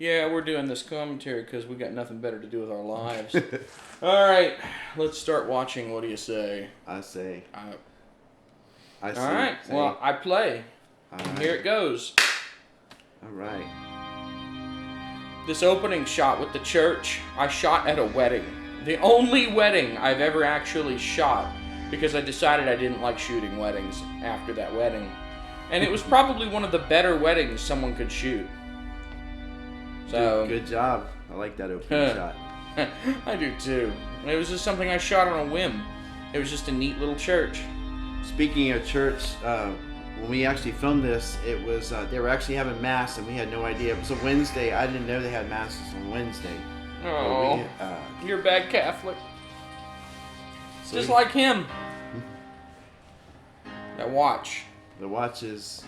Yeah, we're doing this commentary because we got nothing better to do with our lives. All right, let's start watching. What do you say? I say. I say. All right, well, I play. And here it goes. All right. This opening shot with the church, I shot at a wedding. The only wedding I've ever actually shot, because I decided I didn't like shooting weddings after that wedding. And it was probably one of the better weddings someone could shoot. So Good job. I like that opening shot. I do too. It was just something I shot on a whim. It was just a neat little church. Speaking of church, when we actually filmed this, it was they were actually having mass, and we had no idea. It was a Wednesday. I didn't know they had masses on Wednesday. Oh, you're a bad Catholic. Just like him. That watch. The watch is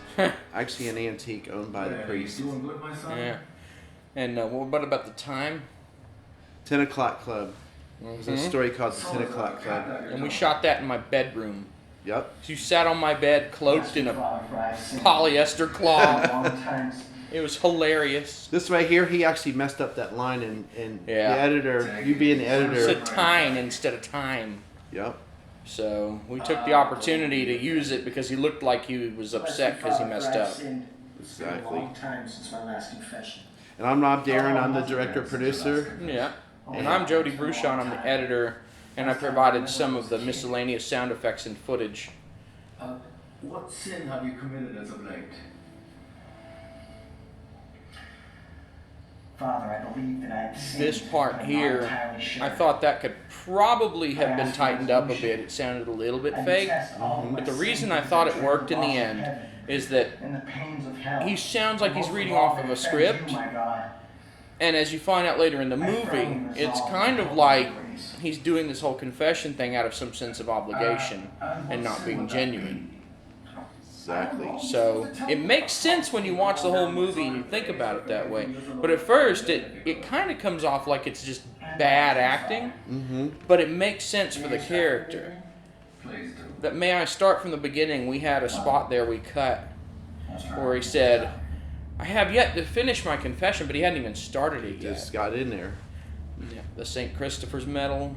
actually an antique owned by the priest. You doing good, my son? Yeah. And what about the time? 10 O'Clock Club. There's a story called the 10 O'Clock Club. And we shot that in my bedroom. Yep. You sat on my bed cloaked in a polyester cloth. It was hilarious. This right here, he actually messed up that line, and Yeah. the editor, you being the It editor. said time instead of time. Yep. So we took the opportunity to use it because he looked like he was upset because he messed up. Exactly. Time since my last confession. And I'm Rob Darren. I'm the director producer. Yeah. And I'm Jody Bruchon. I'm the editor, and I provided some of the miscellaneous sound effects and footage. What sin have you committed as of late? Father, I believe that I have sinned. This part here, I thought that could probably have been tightened up a bit. It sounded a little bit fake. But the reason I thought it worked in the end is that he sounds like he's reading off of a script. And as you find out later in the movie, it's kind of like he's doing this whole confession thing out of some sense of obligation and not being genuine. Exactly. So it makes sense when you watch the whole movie and you think about it that way. But at first, it kind of comes off like it's just bad acting, but it makes sense for the character. But may I start from the beginning? We had a spot there we cut where he said, I have yet to finish my confession, but he hadn't even started it yet. Just got in there. Yeah, the St. Christopher's Medal.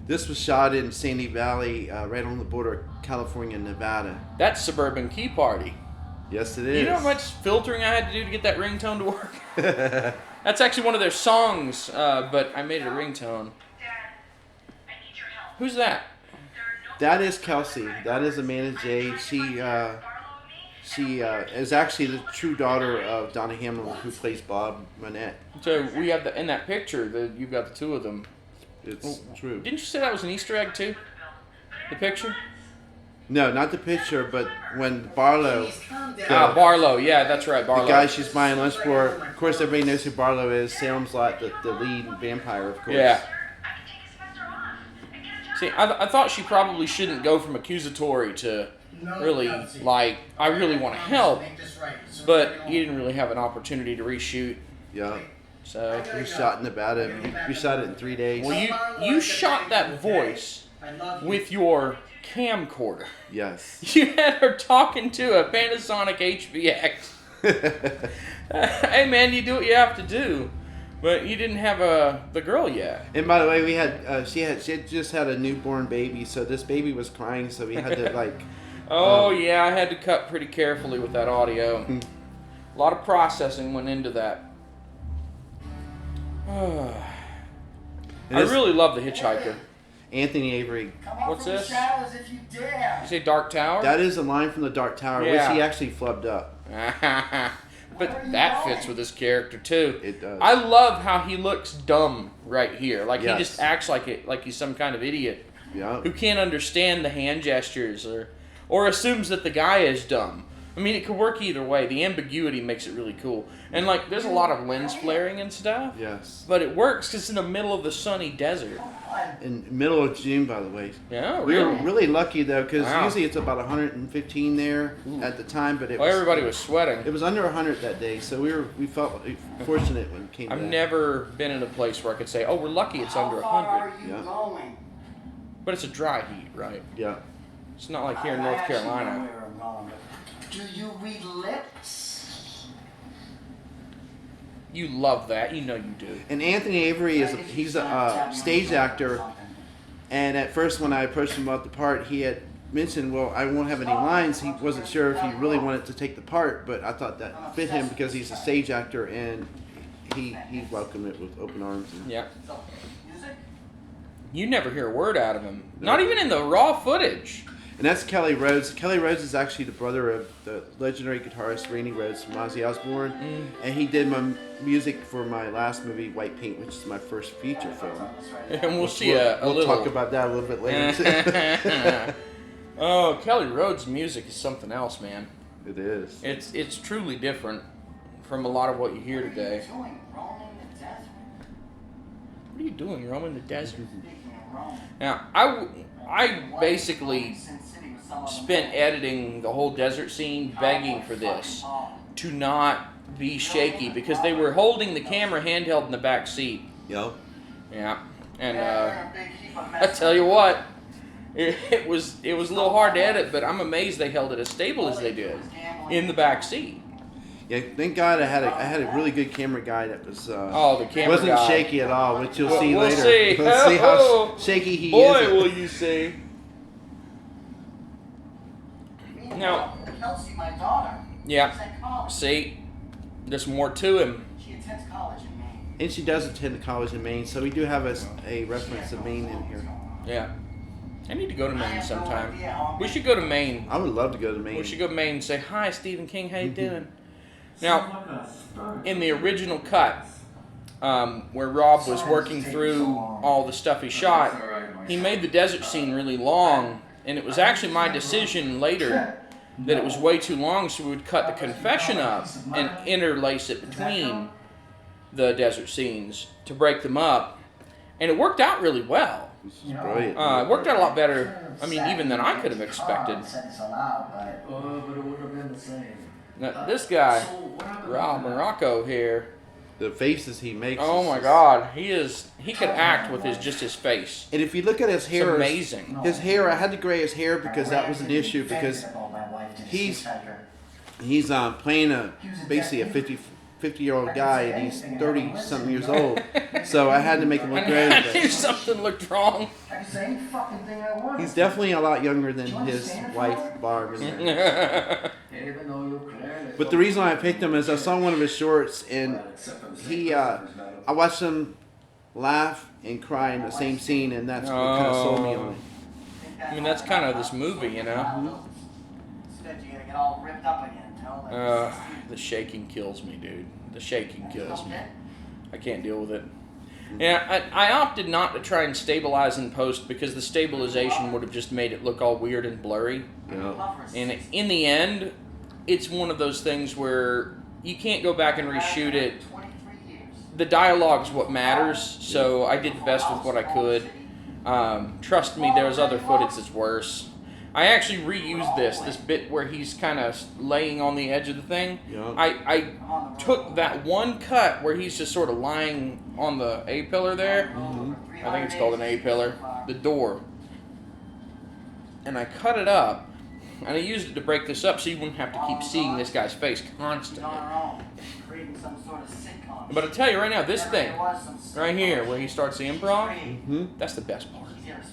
This was shot in Sandy Valley, right on the border of California and Nevada. That's Suburban Key Party. Yes, it is. You know how much filtering I had to do to get that ringtone to work? That's actually one of their songs, but I made it a ringtone. Who's that? That is Kelsey. That is Amanda Jade. She is actually the true daughter of Donna Hamlin, who plays Bob Manette. So we have in that picture, you've got the two of them. It's true. Didn't you say that was an Easter egg too? The picture? No, not the picture, but when Barlow, Barlow. Yeah, that's right, Barlow. the guy she's buying lunch for, of course everybody knows who Barlow is. Salem's Lot, the lead vampire, of course. Yeah. See, I thought she probably shouldn't go from accusatory to really, like, I really want to help, but you didn't really have an opportunity to reshoot. Yeah. So We shot in Nevada. We shot it in 3 days. well, you shot that voice with your camcorder. Yes. You had her talking to a Panasonic HVX. Hey man, you do what you have to do, but you didn't have the girl yet. And by the way, we had she had just had a newborn baby, so this baby was crying, so we had to like. Oh yeah, I had to cut pretty carefully with that audio. A lot of processing went into that. I really love The Hitchhiker. Anthony Avery. What's this? If you dare. You say Dark Tower? That is a line from the Dark Tower, Yeah. which he actually flubbed up. But that fits with his character too. It does. I love how he looks dumb right here. Like Yes. he just acts like he's some kind of idiot Yeah. who can't understand the hand gestures or assumes that the guy is dumb. I mean, it could work either way. The ambiguity makes it really cool. And like, there's a lot of lens flaring and stuff. Yes. But it works because it's in the middle of the sunny desert. In middle of June, by the way. Yeah, We really. were really lucky though, because Wow. usually it's about 115 there at the time, but Well, everybody was sweating. It was under 100 that day, so we felt fortunate when it came to I've that. never been in a place where I could say, "Oh, we're lucky it's under 100." Yeah. Going? But it's a dry heat, right? Yeah. It's not like here in North Carolina. Do you read lips? You love that. You know you do. And Anthony Avery he's a stage actor. And at first, when I approached him about the part, he had mentioned, well, I won't have any lines. He wasn't sure if he really wanted to take the part, but I thought that fit him because he's a stage actor, and he welcomed it with open arms. Yeah. You never hear a word out of him. Not even in the raw footage. And that's Kelly Rhodes. Kelly Rhodes is actually the brother of the legendary guitarist Randy Rhodes from Ozzy Osbourne. And he did my music for my last movie, White Paint, which is my first feature film. And we'll see we'll talk about that a little bit later. Oh, Kelly Rhodes' music is something else, man. It is. It's truly different from a lot of what you hear today. What are you doing, roaming the desert? Now, I basically spent editing the whole desert scene begging for this to not be shaky because they were holding the camera handheld in the back seat. Yep. Yeah. And I tell you what, it was a little hard to edit, but I'm amazed they held it as stable as they did in the back seat. Yeah, thank God I had a really good camera guy that was the camera wasn't guy. shaky at all, which you'll see We'll later. see. Let's see how shaky he is. Boy, will you see. Now, Kelsey, my daughter. yeah, see, there's more to him. She attends college in Maine. And she does attend college in Maine, so we do have a reference to Maine in here. Yeah. I need to go to Maine sometime. We should go to Maine. I would love to go to Maine. We should go to Maine and say, hi, Stephen King, how you doing? Now, in the original cut, where Rob was working through all the stuff he shot, he made the desert scene really long, and it was actually my decision later that it was way too long, so we would cut the confession up and interlace it between the desert scenes to break them up, and it worked out really well. This is brilliant. It worked out a lot better, I mean, even than I could have expected. But it would have been the same. Now, this guy, Rob Morocco here, The faces he makes. oh my God, he could act with his face. And if you look at his hair, It's amazing. His hair, I had to gray his hair because that was an issue because he's playing basically a 50-year-old guy and he's 30-something years old. So I had to make him look gray. I knew something looked wrong. I can say any fucking thing I want. He's definitely a lot younger than his wife, Barb. Even though you're clearly But the reason I picked him is I saw one of his shorts and I watched him laugh and cry in the same scene, and that's what kind of sold me on it. I mean, that's kind of this movie, you know? Instead, you gotta get all ripped up again, tell The shaking kills me, dude. The shaking kills me. I can't deal with it. Yeah, I opted not to try and stabilize in post because the stabilization would have just made it look all weird and blurry. Yeah. And in the end, it's one of those things where you can't go back and reshoot it. The dialogue's what matters, so I did the best with what I could. Trust me, there's other footage that's worse. I actually reused this bit where he's kind of laying on the edge of the thing. Yeah. I took that one cut where he's just sort of lying on the A-pillar there. I think it's called an A-pillar. The door. And I cut it up, and I used it to break this up so you wouldn't have to keep seeing this guy's face constantly. But I'll tell you right now, this thing, right here, where he starts the improv, that's the best part.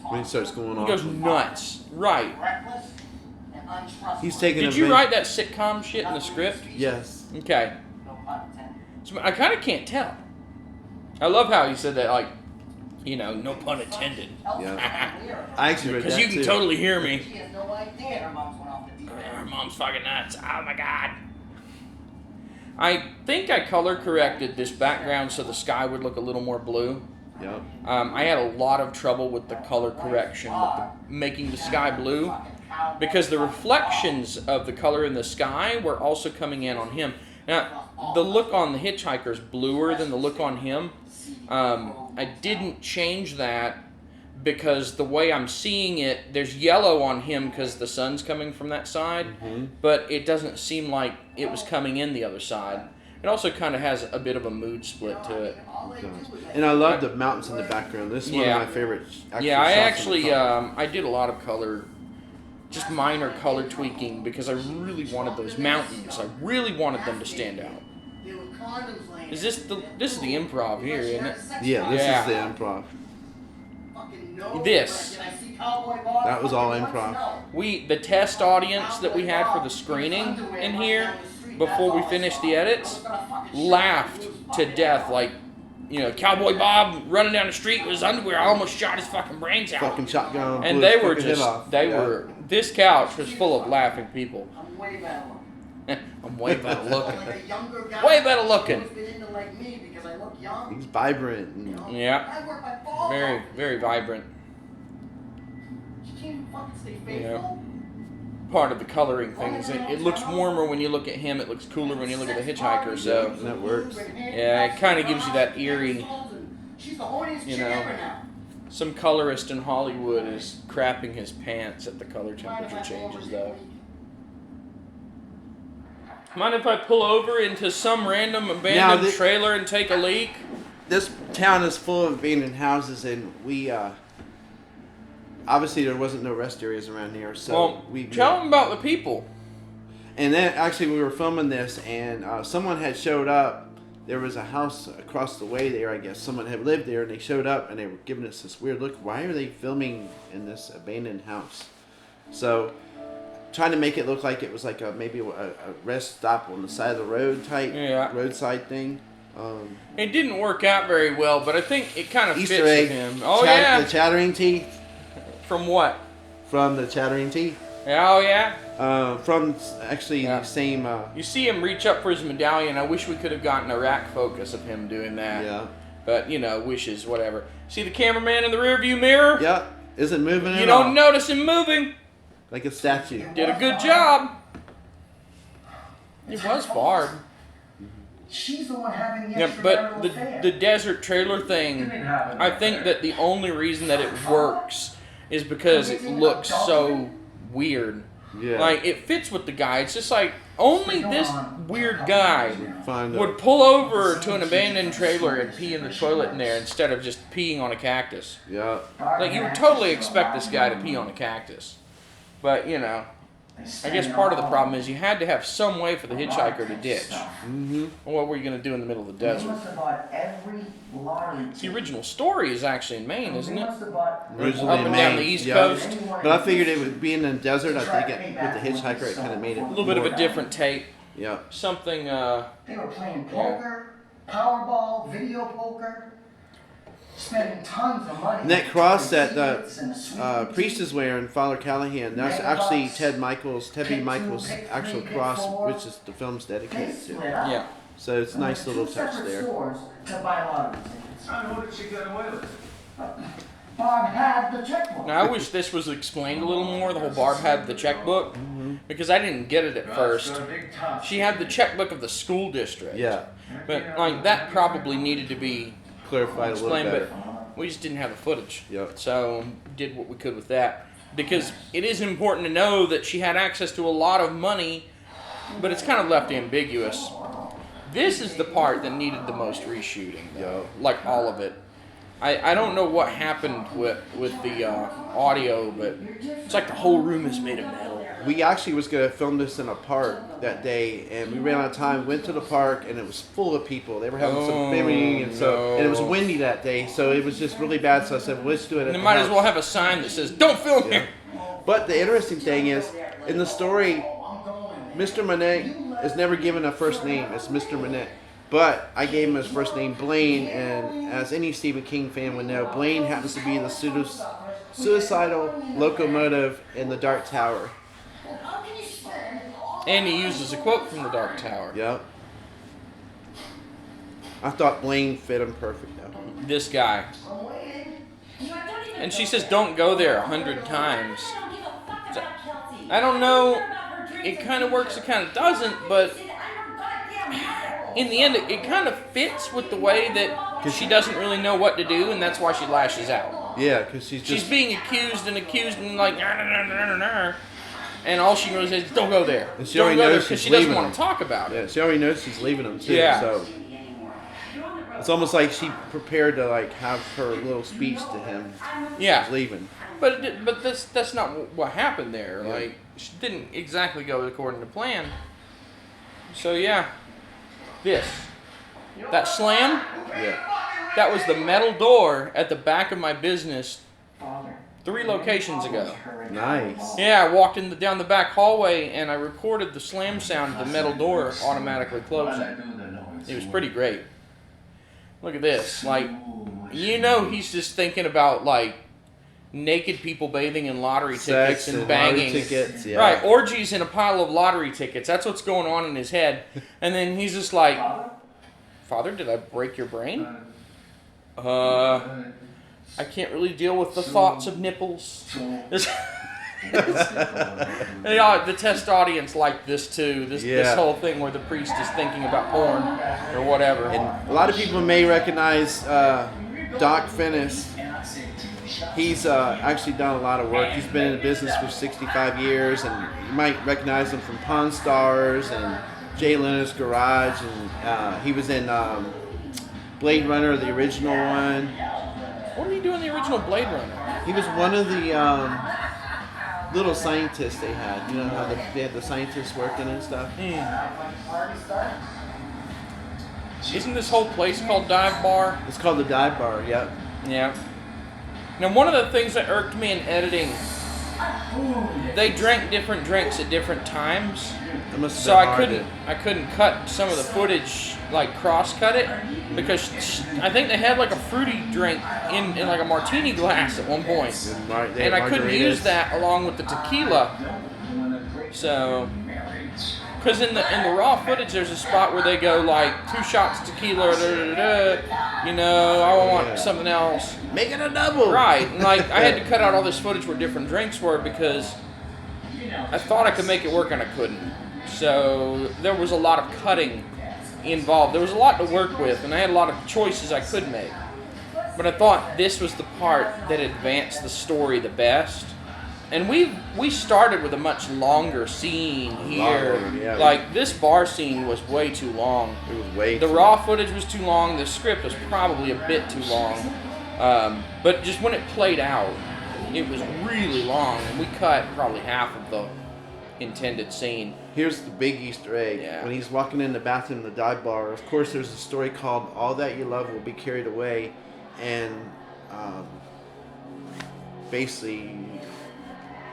When he starts going He off. goes nuts. Right. He's taking Did you write that sitcom shit in the script? Yes. Okay. So I kind of can't tell. I love how he said that, like, you know, no pun intended. Yeah. I actually read that Because you can too. totally hear me. She has no idea her mom's went off the deep end. Her mom's fucking nuts. Oh my God. I think I color corrected this background so the sky would look a little more blue. Yep. I had a lot of trouble with the color correction, making the sky blue, because the reflections of the color in the sky were also coming in on him. Now, the look on the hitchhiker's bluer than the look on him. I didn't change that because the way I'm seeing it, there's yellow on him because the sun's coming from that side, but it doesn't seem like it was coming in the other side. It also kind of has a bit of a mood split to it. And I love the mountains in the background. This is one of my favorite. Yeah, I actually I did a lot of color, just minor color tweaking because I really wanted those mountains. I really wanted them to stand out. condoms laying. Is this is the improv here, isn't it? Yeah, this Yeah. is the improv. Fucking no. This. Did I see Cowboy Bob? That was all Fucking wants to improv. know. The test audience that we had for the screening in here before we finished the edits laughed to death, like, you know, Cowboy Bob running down the street with his underwear. I almost shot his fucking brains out. Fucking shotgun. And blew they his were fucking head just, off. they Yeah. were, this couch was full of laughing people. I'm way better looking. I'm way better looking. Like a younger guy. Way better looking. Who's been into like me because I look young. He's vibrant. You know? Yeah. I work my balls Very, off. very vibrant. You can't even fucking stay Yeah. faithful. Part of the coloring thing is it looks warmer when you look at him. It looks cooler when you look at the hitchhiker. So And that works. yeah, it kind of gives you that eerie. She's the horniest You chick know. ever now. Some colorist in Hollywood is crapping his pants at the color temperature changes, though. Mind if I pull over into some random abandoned trailer and take a leak? This town is full of abandoned houses, and we obviously there wasn't no rest areas around here, so Well, we tell them about the people. And then actually we were filming this, and someone had showed up. There was a house across the way there, I guess. Someone had lived there, and they showed up, and they were giving us this weird look. Why are they filming in this abandoned house? So, trying to make it look like it was like maybe a rest stop on the side of the road type roadside thing. It didn't work out very well, but I think it kind of Easter fits egg. with him. Oh, yeah. The Chattering Teeth. From what? From the Chattering Teeth. Oh, yeah? From actually the same... you see him reach up for his medallion. I wish we could have gotten a rack focus of him doing that. Yeah. But, you know, wishes, whatever. See the cameraman in the rearview mirror? Yeah. Isn't moving at all. You don't notice him moving. Like a statue. Did a good job. It was Barb. She's the one having the Yeah, but extramarital affair. the desert trailer thing, I think that the only reason that it works is because it looks so weird. Yeah. Like, it fits with the guy. It's just like, only this weird guy Find would pull over to an abandoned trailer and pee in the toilet in there instead of just peeing on a cactus. Yeah. Like, you would totally expect this guy to pee on a cactus. But, you know, I guess part of the problem is you had to have some way for the hitchhiker to ditch. Mm-hmm. What were you going to do in the middle of the They desert? must have bought every lottery The original story is actually in Maine, isn't They it? must have bought Originally Up in and down Maine, the East yeah. Coast. But I figured it would be in the desert. I think with the hitchhiker, it kind of made it A little bit of a different take. Yeah. Something, They were playing poker, Powerball, video poker, spending tons of money. And that cross that Secrets and the sweet priest is wearing, Father Callahan, that's actually Ted B. Michaels' actual cross, which is the film's They dedicated split to. up. yeah. So it's a And nice went to little two touch separate there. stores to buy lottery tickets. And what did she get away with? Bob had the checkbook. Now, I wish this was explained a little more, the whole Barb had the checkbook, because I didn't get it at first. She had the checkbook of the school district. Yeah. But, like, that probably needed to be Clarified a little explained, better. but we just didn't have the footage. Yep. So, did what we could with that. Because it is important to know that she had access to a lot of money, but it's kind of left ambiguous. This is the part that needed the most reshooting, though. Like, all of it. I don't know what happened with the audio, but it's like the whole room is made of metal. We actually was going to film this in a park that day, and we ran out of time, went to the park, and it was full of people. They were having some family reunion, and it was windy that day, so it was just really bad, so I said, well, let's do it at And they the might as house. well have a sign that says, "Don't film here." But the interesting thing is, in the story, Mr. Manette is never given a first name. It's Mr. Manette. But I gave him his first name, Blaine, and as any Stephen King fan would know, Blaine happens to be the suicidal locomotive in the Dark Tower. And he uses a quote from the Dark Tower. Yep. I thought Blaine fit him perfect, though. This guy. And she says, "Don't go there 100 times." So, I don't know. It kind of works, it kind of doesn't, but in the end, it kind of fits with the way that she doesn't really know what to do, and that's why she lashes out. Yeah, because she's just... Being accused and like, and all she knows is, "Don't go there." And she Don't already go there knows because she's she doesn't leaving want to talk about it. Yeah, she already knows she's leaving him, too, Yeah. so... It's almost like she prepared to, like, have her little speech to him. Yeah. She's leaving. But that's not what happened there. Yeah. Like, she didn't exactly go according to plan. So yeah, this That slam, Yeah. that was the metal door at the back of my business 3 locations ago. Nice. Yeah, I walked down the back hallway and I recorded the slam sound of the metal door automatically closing. It was pretty great. Look at this. Like, you know he's just thinking about, like, naked people bathing in lottery tickets Sex and banging. lottery tickets, yeah. Right, orgies in a pile of lottery tickets. That's what's going on in his head. And then he's just like, Father, did I break your brain? I can't really deal with the thoughts of nipples. The test audience liked this too. This whole thing where the priest is thinking about porn or whatever. And a lot of people may recognize Doc Finnis. He's actually done a lot of work. He's been in the business for 65 years, and you might recognize him from Pawn Stars and Jay Leno's Garage, and he was in Blade Runner, the original one. What did he do in the original Blade Runner? He was one of the little scientists they had. You know how they had the scientists working and stuff? Isn't this whole place called Dive Bar? It's called the Dive Bar, yep. Yeah. Now, one of the things that irked me in editing, they drank different drinks at different times. So I couldn't cut some of the footage, like cross-cut it, because I think they had like a fruity drink in like a martini glass at one point, and I couldn't use that along with the tequila. So, because in the raw footage, there's a spot where they go like 2 shots tequila, you know, I want something else. Make it a double. Right, and like I had to cut out all this footage where different drinks were because I thought I could make it work and I couldn't. So there was a lot of cutting involved. There was a lot to work with, and I had a lot of choices I could make. But I thought this was the part that advanced the story the best. And we started with a much longer scene here. Yeah. Like this bar scene was way too long. It was way. The raw footage was too long. The script was probably a bit too long. But just when it played out, it was really long, and we cut probably half of the intended scene. Here's the big Easter egg. Yeah. When he's walking in the bathroom in the dive bar, of course there's a story called All That You Love Will Be Carried Away, and basically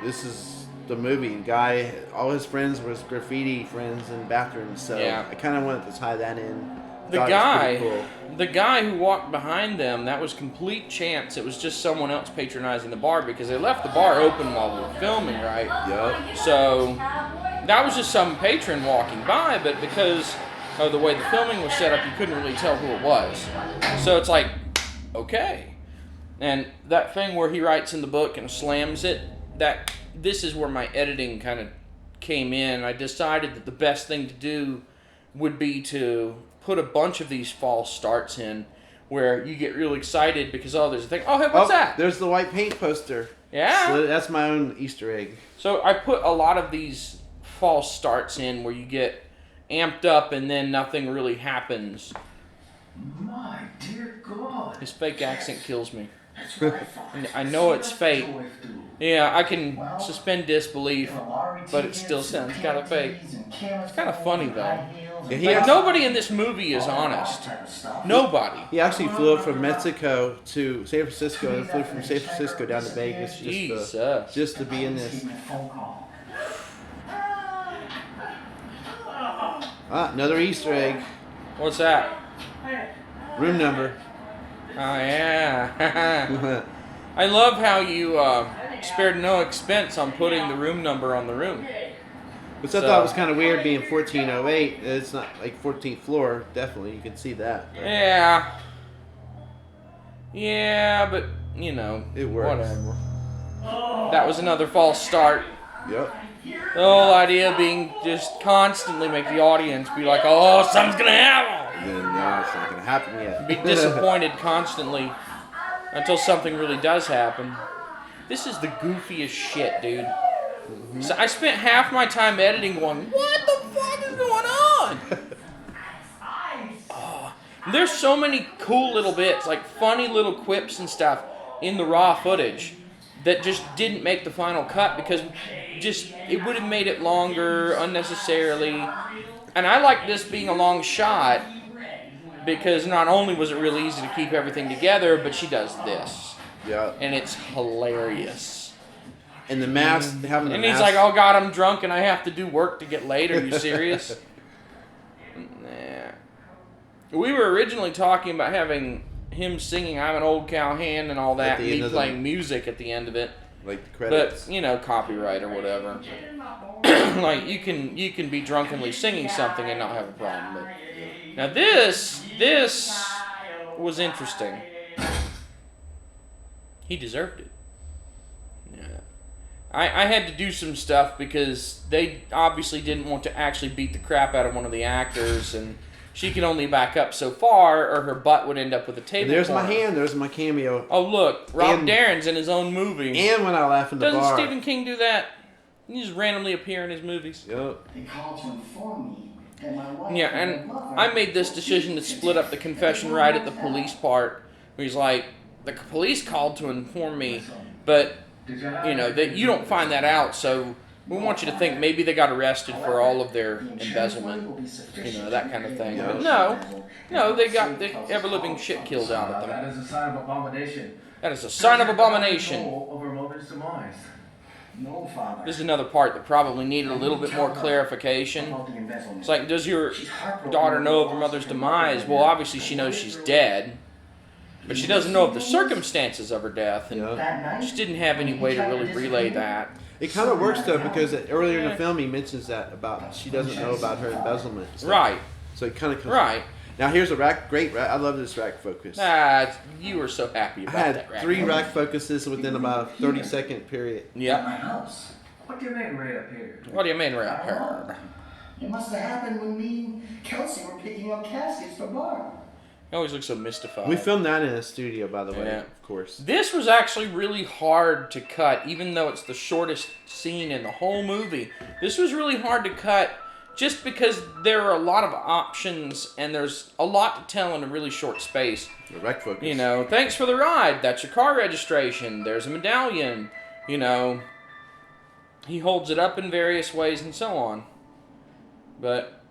this is the movie. The guy, all his friends was graffiti friends in bathrooms, so I kind of wanted to tie that in. The guy who walked behind them, that was complete chance. It was just someone else patronizing the bar because they left the bar open while we were filming, right? Yep. So that was just some patron walking by, but because of the way the filming was set up, you couldn't really tell who it was. So it's like, okay. And that thing where he writes in the book and slams it, this is where my editing kind of came in. I decided that the best thing to do would be to put a bunch of these false starts in where you get real excited because, there's a thing. Oh, hey, what's that? There's the white paint poster. Yeah? So that's my own Easter egg. So I put a lot of these false starts in where you get amped up and then nothing really happens. My dear God. His fake accent kills me. That's what I thought. I know it's fake. Yeah, I can suspend disbelief, but it still sounds kind of fake. It's kind of funny, though. Yeah, nobody in this movie is honest. Nobody. He actually flew from Mexico to San Francisco and flew from San Francisco down to Vegas just to be in this. Another Easter egg. What's that? Room number. Oh, yeah. I love how you spared no expense on putting the room number on the room. Which I thought was kind of weird being 1408. It's not like 14th floor. Definitely, you can see that. But yeah. Yeah, but, you know. It works. Whatever. That was another false start. Yep. The whole idea being just constantly make the audience be like, oh, something's going to happen. And then, no, it's not going to happen yet. Be disappointed constantly until something really does happen. This is the goofiest shit, dude. Mm-hmm. So I spent half my time editing going, what the fuck is going on? There's so many cool little bits, like funny little quips and stuff in the raw footage that just didn't make the final cut because it would have made it longer unnecessarily. And I like this being a long shot because not only was it really easy to keep everything together, but she does this. Yeah. And it's hilarious. And the mask, having the And mask. he's like, oh God, I'm drunk and I have to do work to get laid. Are you serious? Nah. We were originally talking about having him singing I'm an Old Cowhand and all that, At the and end me of the- playing music at the end of it. Like the credits. But, you know, copyright or whatever. Like, you can be drunkenly singing something and not have a problem. But now this was interesting. He deserved it. Yeah. I had to do some stuff because they obviously didn't want to actually beat the crap out of one of the actors, and she could only back up so far or her butt would end up with a table And there's corner. my hand. There's my cameo. Oh, look. Rob And- Darren's in his own movie. And when I laugh in the Doesn't bar. Stephen King do that? He just randomly appear in his movies. Yep. They called to inform me that my wife Yeah, and and my lover I made this decision to split up the confession right at the police part. Where he's like, the police called to inform me, but, you know, that you don't find that out, so we want you to think maybe they got arrested for all of their embezzlement, you know, that kind of thing. But no, they got the ever-living shit killed out of That them. is a sign of abomination. That is a sign of abomination. Over mother's demise. No, Father. This is another part that probably needed a little bit more clarification. About the embezzlement. It's like, does your daughter know of her mother's demise? Well, obviously she knows she's dead, but she doesn't know of the circumstances of her death, and Yeah. That night, she didn't have any way to really relay that. It kind of works though because earlier in the film he mentions that about she doesn't know about her embezzlement. and stuff. Right, So it kind of comes. right. Now here's a great rack. I love this rack focus. You were so happy I about had that. three rack focuses within about a 30-second period. at Yeah. my house. What do you mean right up here? What do you mean, right I don't know. here? It must have happened when me and Kelsey were picking up caskets for Barb. You always look so mystified. We filmed that in a studio, by the way, Yeah. of course. This was actually really hard to cut, even though it's the shortest scene in the whole movie. This was really hard to cut just because there are a lot of options and there's a lot to tell in a really short space. The rack focus. You know, thanks for the ride. That's your car registration. There's a medallion. You know, he holds it up in various ways and so on. But,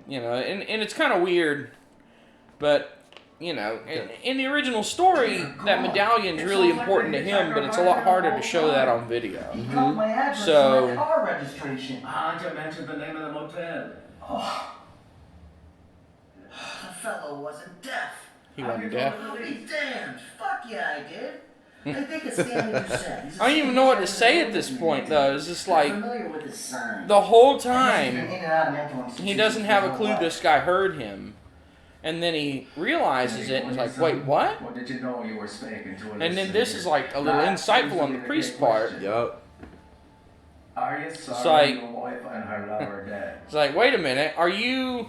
you know, and it's kind of weird. But, you know, in the original story, that medallion's really important to him, but it's a lot harder to show that on video. He got my address So- and my car registration. Aren't you mentioned the name of the motel? Oh. The fellow wasn't deaf. He wasn't deaf. I'll be damned. Fuck yeah, I did. I think it's standing you said. He's a I don't even know what to say at this point, though. It's just like, familiar with his sign. the whole He's been time, in and out of mental he institutions doesn't have a his clue whole this guy heard him. And then he realizes it and he's like, wait, what? What did you know you were speaking to? And then this is like a little insightful on the priest part. Yup. Are you sorry like- your wife and her lover are dead? It's like, wait a minute, are you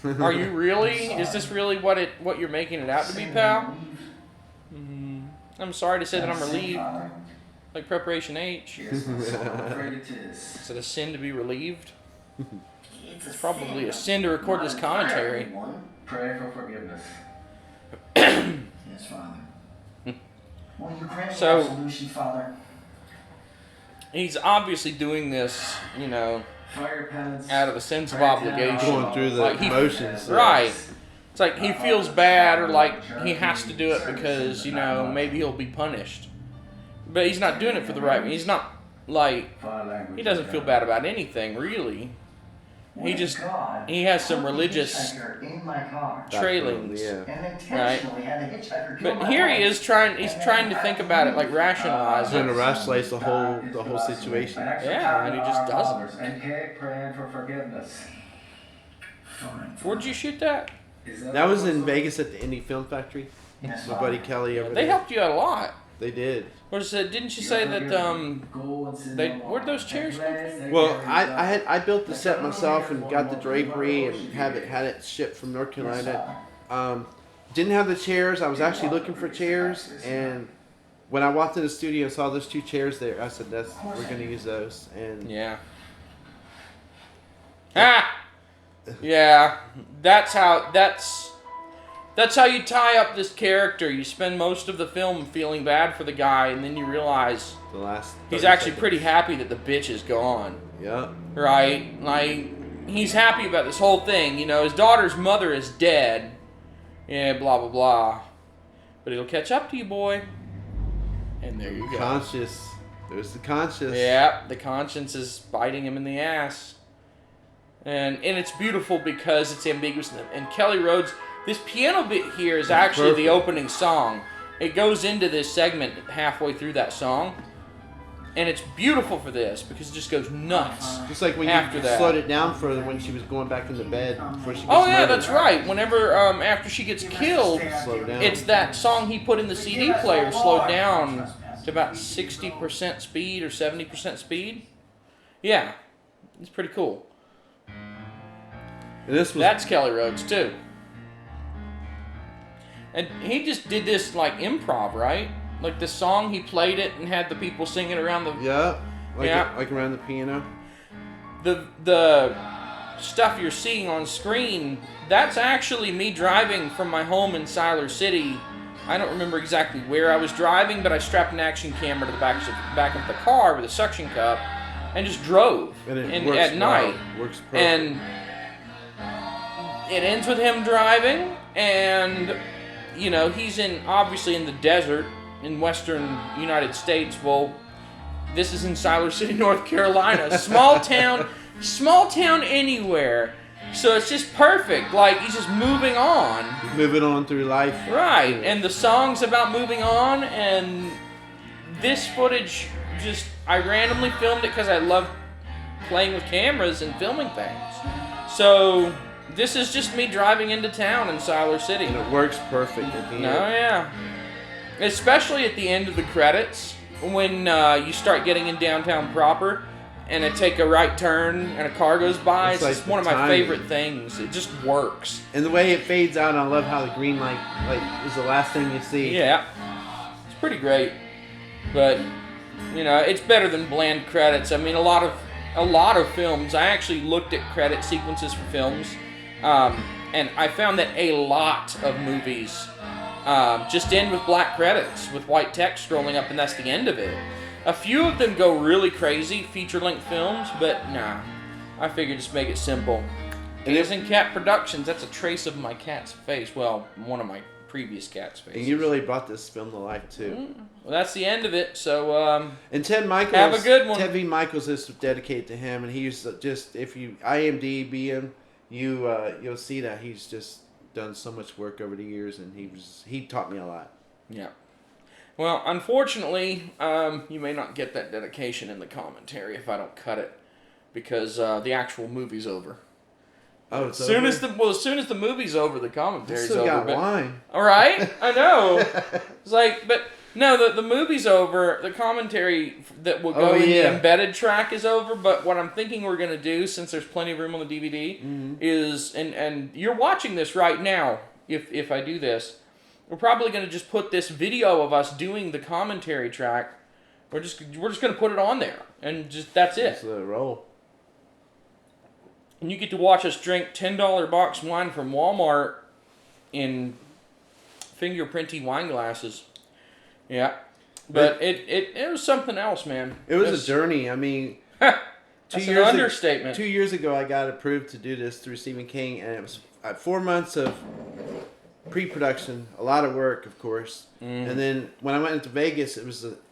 really? Is this really what you're making it out to be, pal? I'm sorry to say that I'm relieved. Like Preparation H. Yes, my son, I'm afraid it is. Is it a sin to be relieved? It's Probably a sin to record this commentary. Pray for forgiveness. Yes, Father. Will you grant So- me absolution, Father? He's obviously doing this, you know, Fire penance. out of a sense of obligation. Going through the Like he- emotions. Right. It's like he feels bad or like he has to do it because, you know, maybe he'll be punished. But he's not doing it for the right reason. He's not like, Foul language he doesn't feel bad about anything, really. He just, he has some religious in my car. trailings. Yeah. And intentionally had the hitchhiker kill But my here he wife. is he's trying to think about it, like rationalize Trying to it. rationalize the whole situation. Yeah, and he just doesn't. And keep praying for forgiveness. Fine. Where'd you shoot that? Is That was in Vegas at the Indie Film Factory. Yes, My Father. buddy Kelly over They there. helped you out a lot. They did. What is it? Didn't you say that where'd those chairs come from? Well, I built the set myself and got the drapery and had it shipped from North Carolina. Didn't have the chairs. I was actually looking for chairs, and when I walked in the studio and saw those two chairs there, I said, we're gonna use those." And Yeah. Ah! Yeah. That's how you tie up this character. You spend most of the film feeling bad for the guy, and then you realize the last. he's 30 actually seconds. pretty happy that the bitch is gone. Yep. Right? Like, he's happy about this whole thing. You know, his daughter's mother is dead, Yeah, blah, blah, blah. But it'll catch up to you, boy. And there you go. Conscious. There's the conscious. Yeah, the conscience is biting him in the ass. And it's beautiful because it's ambiguous. And Kelly Rhodes, this piano bit here is actually the opening song. It goes into this segment halfway through that song. And it's beautiful for this because it just goes nuts. Just like when after you that. slowed it down for when she was going back into bed before she gets Oh yeah, murdered. that's right. Whenever after she gets killed, Slow down. it's that song he put in the CD player slowed down to about 60% speed or 70% speed. Yeah, it's pretty cool. And this was That's Kelly Rhodes too. And he just did this like improv, right? Like this song, he played it and had the people singing around the like around the piano. the stuff you're seeing on screen. That's actually me driving from my home in Siler City. I don't remember exactly where I was driving, but I strapped an action camera to the back of the car with a suction cup and just drove. And it works at night. Well. Works perfect. And it ends with him driving, and you know he's obviously in the desert in western United States. Well, this is in Siler City, North Carolina, small town anywhere. So it's just perfect. Like he's just moving on. Moving on through life. Right, and the song's about moving on, and this footage I randomly filmed it because I love playing with cameras and filming things. So this is just me driving into town in Siler City. And it works perfect at the end. Oh yeah. Especially at the end of the credits, when you start getting in downtown proper, and I take a right turn and a car goes by. It's like just the one of my timing. favorite things. It just works. And the way it fades out, I love how the green light is the last thing you see. Yeah, it's pretty great. But you know, it's better than bland credits. I mean, a lot of films. I actually looked at credit sequences for films, and I found that a lot of movies just end with black credits with white text scrolling up, and that's the end of it. A few of them go really crazy, feature-length films, but nah. I figured just make it simple. And It is in Cat Productions. That's a trace of my cat's face. Well, one of my previous cat's faces. And you really brought this film to life too. Well, that's the end of it. So, And Ted Michaels, have a good one. Ted V. Michaels is dedicated to him, and he's just, if you IMDb him, you'll see that he's just done so much work over the years, and he taught me a lot. yeah. Well, unfortunately, you may not get that dedication in the commentary if I don't cut it, because the actual movie's over. Oh, it's As soon over? as the movie's over, the commentary's Still over. got but- wine. All right, I know. It's like, but no, the movie's over. The commentary that will go in the embedded track is over. But what I'm thinking we're gonna do, since there's plenty of room on the DVD, is and you're watching this right now. If I do this, we're probably gonna just put this video of us doing the commentary track. We're just gonna put it on there, and just that's it. Just let it roll. And you get to watch us drink $10 box wine from Walmart in fingerprinty wine glasses. Yeah. But it was something else, man. It was a journey. I mean, That's an understatement. 2 years ago, I got approved to do this through Stephen King, and it was 4 months of pre-production, a lot of work, of course. And then when I went into Vegas,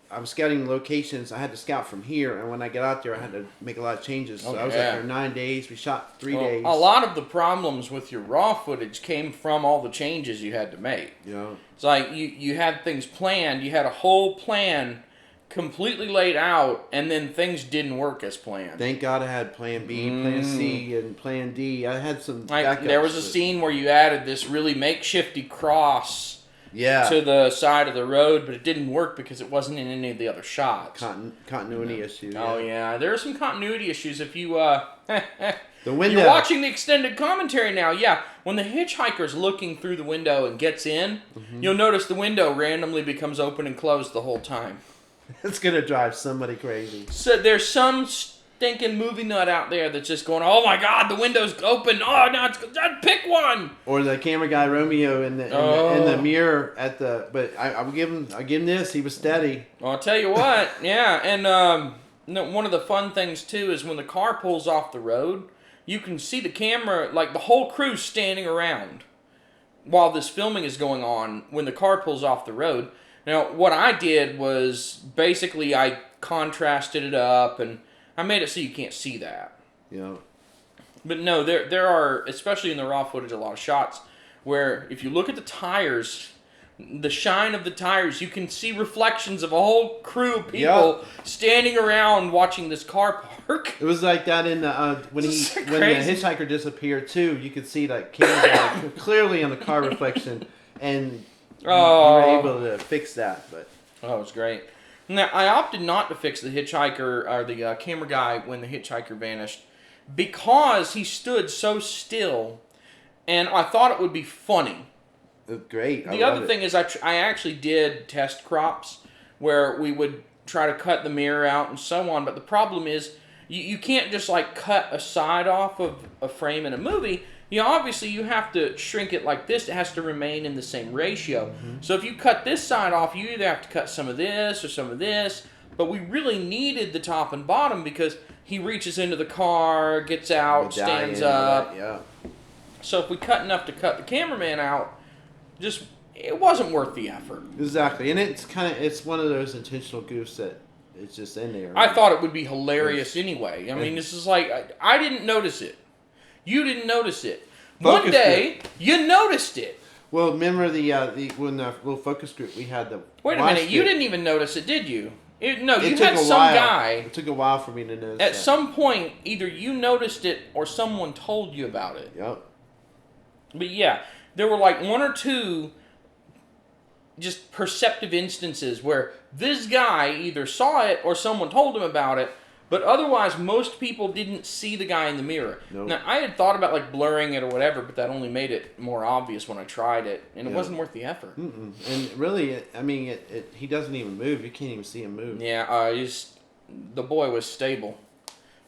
I was scouting locations. I had to scout from here, and when I got out there, I had to make a lot of changes. So I was out there 9 days. We shot 3 days. A lot of the problems with your raw footage came from all the changes you had to make. Yeah. It's like you had things planned. You had a whole plan completely laid out, and then things didn't work as planned. Thank God I had Plan B, Plan C, and Plan D. I had some backups. There was a scene where you added this really makeshifty cross to the side of the road, but it didn't work because it wasn't in any of the other shots. Continuity issue. Oh yeah, there are some continuity issues. If you the window. you're watching the extended commentary now, yeah. When the hitchhiker's looking through the window and gets in, you'll notice the window randomly becomes open and closed the whole time. It's gonna drive somebody crazy. So there's some stinking movie nut out there that's just going, "Oh my God, the window's open! Oh, now pick one." Or the camera guy Romeo in the mirror at the. But I give him this. He was steady. Well, I'll tell you what, yeah, and one of the fun things too is when the car pulls off the road, you can see the camera, like the whole crew's standing around. while this filming is going on, when the car pulls off the road. Now, what I did was basically I contrasted it up and I made it so you can't see that. Yeah. But no, there are, especially in the raw footage, a lot of shots where if you look at the tires, the shine of the tires, you can see reflections of a whole crew of people standing around watching this car park. It was like that in the when the hitchhiker disappeared too. You could see that camera clearly on the car reflection, and you were able to fix that. But it was great. Now I opted not to fix the hitchhiker or the camera guy when the hitchhiker vanished because he stood so still, and I thought it would be funny. Great. The other thing is I actually did test crops where we would try to cut the mirror out and so on, but the problem is you can't just like cut a side off of a frame in a movie. Obviously you have to shrink it like this. It has to remain in the same ratio. Mm-hmm. So if you cut this side off, you either have to cut some of this or some of this, but we really needed the top and bottom because he reaches into the car, gets out, stands up. Yeah. So if we cut enough to cut the cameraman out, it wasn't worth the effort. Exactly, and it's one of those intentional goofs that it's just in there. I thought it would be hilarious anyway. I mean, this is like I didn't notice it. You didn't notice it. One day you noticed it. Well, remember when the little focus group we had the. Wait a minute, you didn't even notice it, did you? You took had some guy. It took a while for me to notice. At some point, either you noticed it or someone told you about it. Yep. But yeah. There were like one or two just perceptive instances where this guy either saw it or someone told him about it, but otherwise most people didn't see the guy in the mirror. Nope. Now, I had thought about like blurring it or whatever, but that only made it more obvious when I tried it, and it wasn't worth the effort. Mm-mm. And really, I mean, he doesn't even move. You can't even see him move. Yeah, the boy was stable.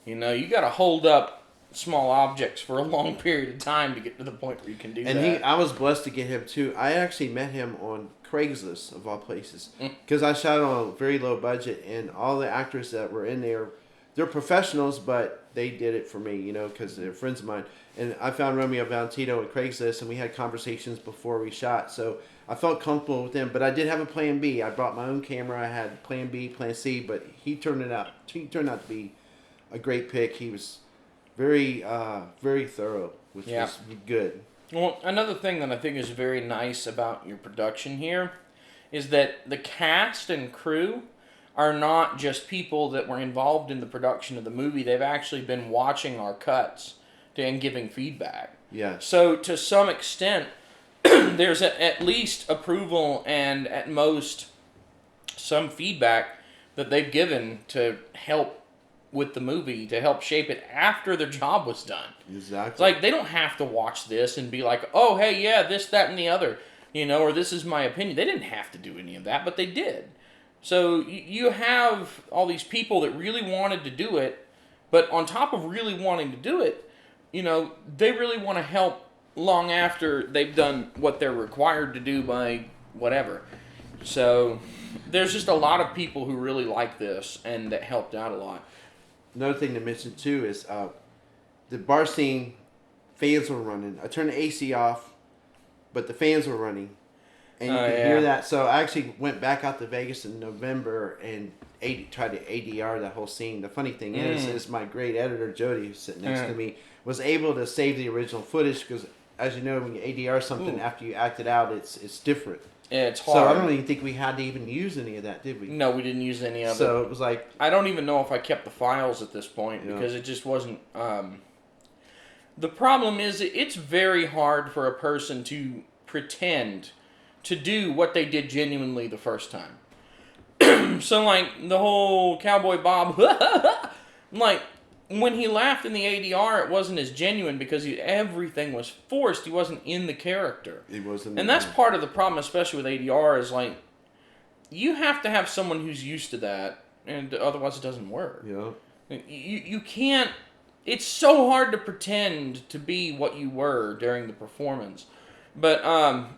You got to hold up small objects for a long period of time to get to the point where you can do that. And I was blessed to get him too. I actually met him on Craigslist of all places because I shot on a very low budget, and all the actors that were in there, they're professionals, but they did it for me, because they're friends of mine. And I found Romeo Valentino on Craigslist, and we had conversations before we shot, so I felt comfortable with him. But I did have a plan B. I brought my own camera. I had plan B, plan C, but he turned out to be a great pick. He was very, very thorough, which was good. Well, another thing that I think is very nice about your production here is that the cast and crew are not just people that were involved in the production of the movie. They've actually been watching our cuts and giving feedback. Yeah. So to some extent, there's at least approval and at most some feedback that they've given to help with the movie, to help shape it after their job was done. Exactly. It's like they don't have to watch this and be like, oh, hey, yeah, this, that, and the other, or this is my opinion. They didn't have to do any of that, but they did. So you have all these people that really wanted to do it, but on top of really wanting to do it, they really want to help long after they've done what they're required to do by whatever. So there's just a lot of people who really like this and that helped out a lot. Another thing to mention too is the bar scene, fans were running. I turned the AC off, but the fans were running, and you could hear that. So I actually went back out to Vegas in November and tried to ADR that whole scene. The funny thing is my great editor Jody, who's sitting next to me, was able to save the original footage because, as you know, when you ADR something after you act it out, it's different. Yeah, it's hard. So I don't even think we had to even use any of that, did we? No, we didn't use any of it. So it was like... I don't even know if I kept the files at this point because it just wasn't... The problem is it's very hard for a person to pretend to do what they did genuinely the first time. So, like, the whole Cowboy Bob... like, when he laughed in the ADR, it wasn't as genuine because everything was forced. He wasn't in the character. He wasn't. And that's part of the problem, especially with ADR, is like, you have to have someone who's used to that, and otherwise it doesn't work. Yeah. You can't... It's so hard to pretend to be what you were during the performance. But,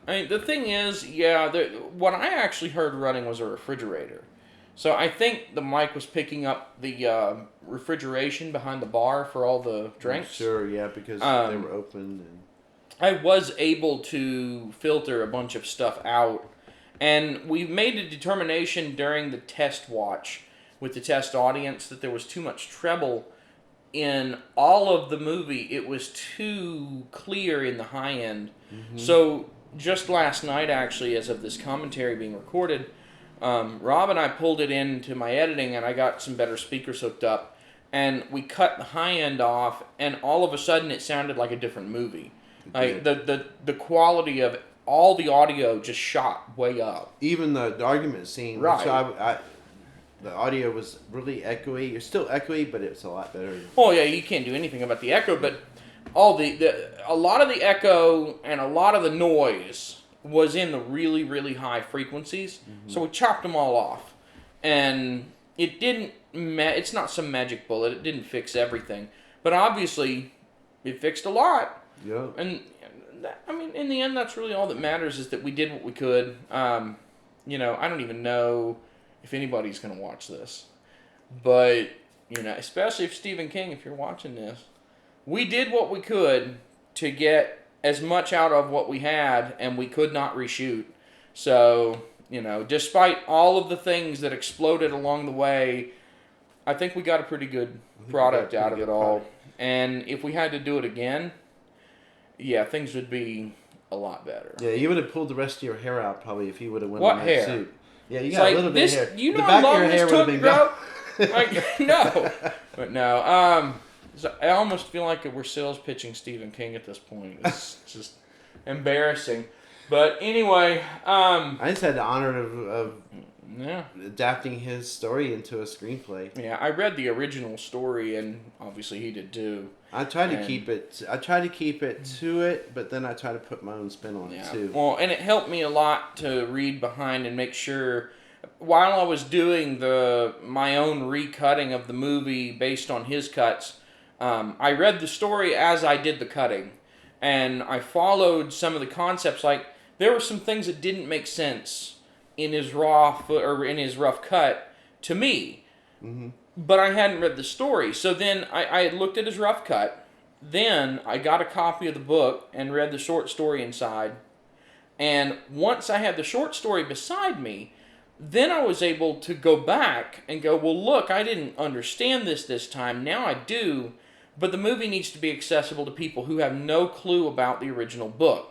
the thing is, what I actually heard running was a refrigerator. So I think the mic was picking up the refrigeration behind the bar for all the drinks. Sure, yeah, because they were open. I was able to filter a bunch of stuff out. And we made a determination during the test watch with the test audience that there was too much treble in all of the movie. It was too clear in the high end. Mm-hmm. So just last night, actually, as of this commentary being recorded, Rob and I pulled it into my editing, and I got some better speakers hooked up. And we cut the high end off, and all of a sudden it sounded like a different movie. Like the quality of all the audio just shot way up. Even the argument scene, right? So the audio was really echoey. It's still echoey, but it's a lot better. Oh yeah, you can't do anything about the echo, but all a lot of the echo and a lot of the noise was in the really, really high frequencies. Mm-hmm. So we chopped them all off, and it didn't. It's not some magic bullet. It didn't fix everything, but obviously, it fixed a lot. Yeah. And I mean, in the end, that's really all that matters, is that we did what we could. I don't even know if anybody's going to watch this, but especially if Stephen King, if you're watching this, we did what we could to get as much out of what we had, and we could not reshoot. So, despite all of the things that exploded along the way, I think we got a pretty good product out of it all. And if we had to do it again, yeah, things would be a lot better. Yeah, you would have pulled the rest of your hair out probably if you would have went what on hair? that suit. Yeah, you got a little bit of hair. You know the how back long of your hair this would have took, been bro? Like, no. But no. So I almost feel like we're sales pitching Stephen King at this point. It's just embarrassing. But anyway, I just had the honor of yeah, adapting his story into a screenplay. Yeah, I read the original story, and obviously he did too. I tried to keep it to it, but then I try to put my own spin on it too. Well, and it helped me a lot to read behind and make sure, while I was doing my own recutting of the movie based on his cuts, I read the story as I did the cutting, and I followed some of the concepts. Like, there were some things that didn't make sense in his in his rough cut to me. Mm-hmm. But I hadn't read the story. So then I looked at his rough cut. Then I got a copy of the book and read the short story inside. And once I had the short story beside me, then I was able to go back and go, well, look, I didn't understand this time. Now I do. But the movie needs to be accessible to people who have no clue about the original book.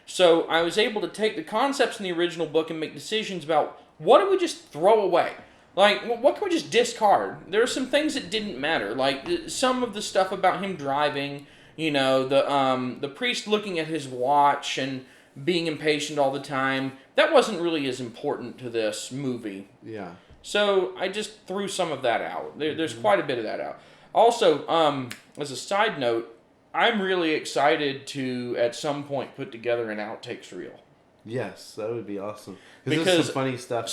So I was able to take the concepts in the original book and make decisions about what do we just throw away? Like, what can we just discard? There are some things that didn't matter. Like, some of the stuff about him driving, the priest looking at his watch and being impatient all the time, that wasn't really as important to this movie. Yeah. So I just threw some of that out. There's quite a bit of that out. Also, as a side note, I'm really excited to, at some point, put together an outtakes reel. Yes, that would be awesome. Because there's some funny stuff.